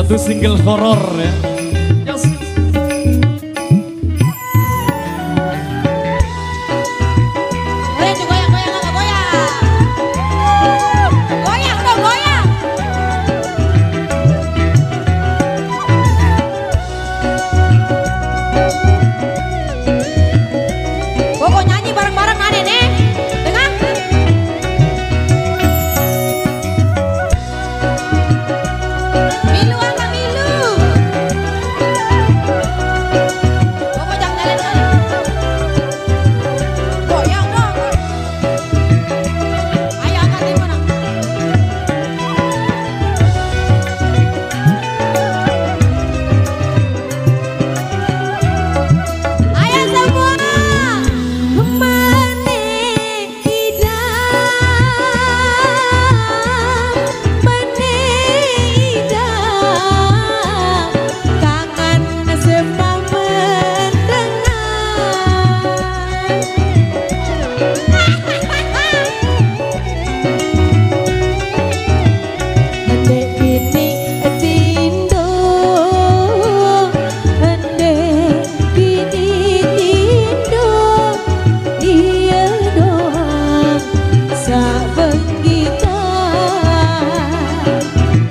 satu single horor ya. Yes.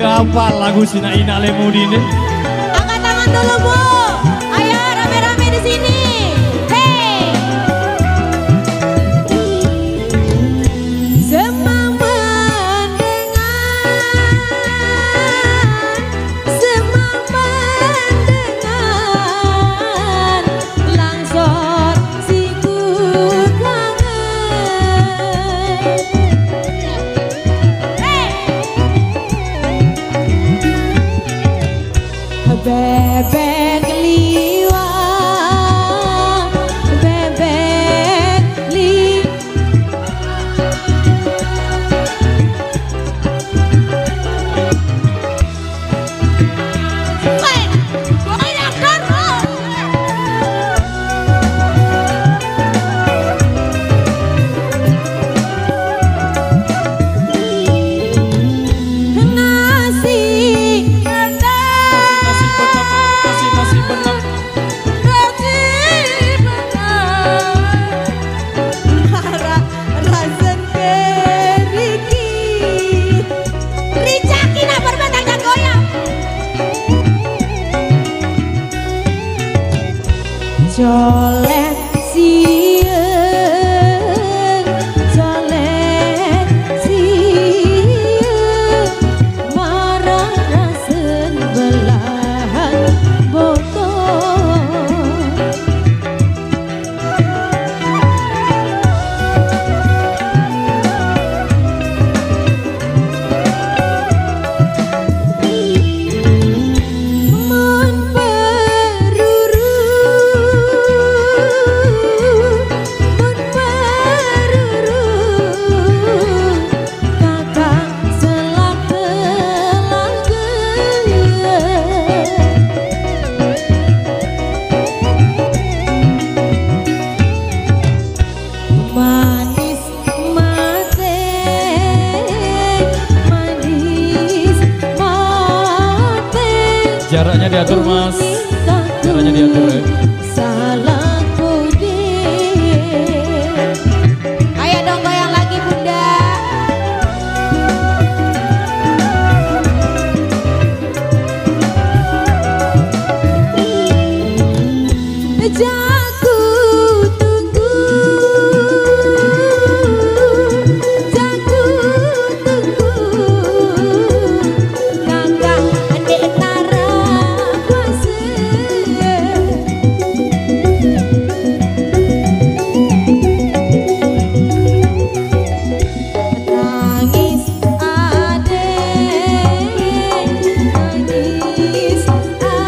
Apa lagu Sina Ina Lemudine? Angkat tangan dulu Bu. Ayo rame-rame di sini. Hey. Semua mendengar langsor siku kangen. Bebek liwang, bebek Jolek sieun, jolek sieun, marah rasen belahan botol. Jaraknya diatur Mas, jaraknya diatur ya. Salah budi. Ayo dong goyang lagi Bunda. Jago tunggu, jago tunggu, kakak adik nara kuasa. Nangis adik, nangis adik.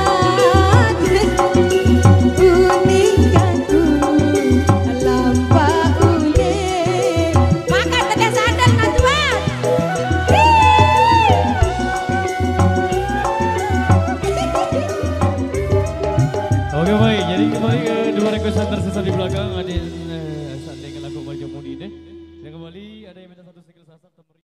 Oke baik, jadi kembali ke dua requestan tersisa di belakang. Ada yang sandeng lagu Marjo Mudi deh. Dan kembali ada yang minta satu single sasar.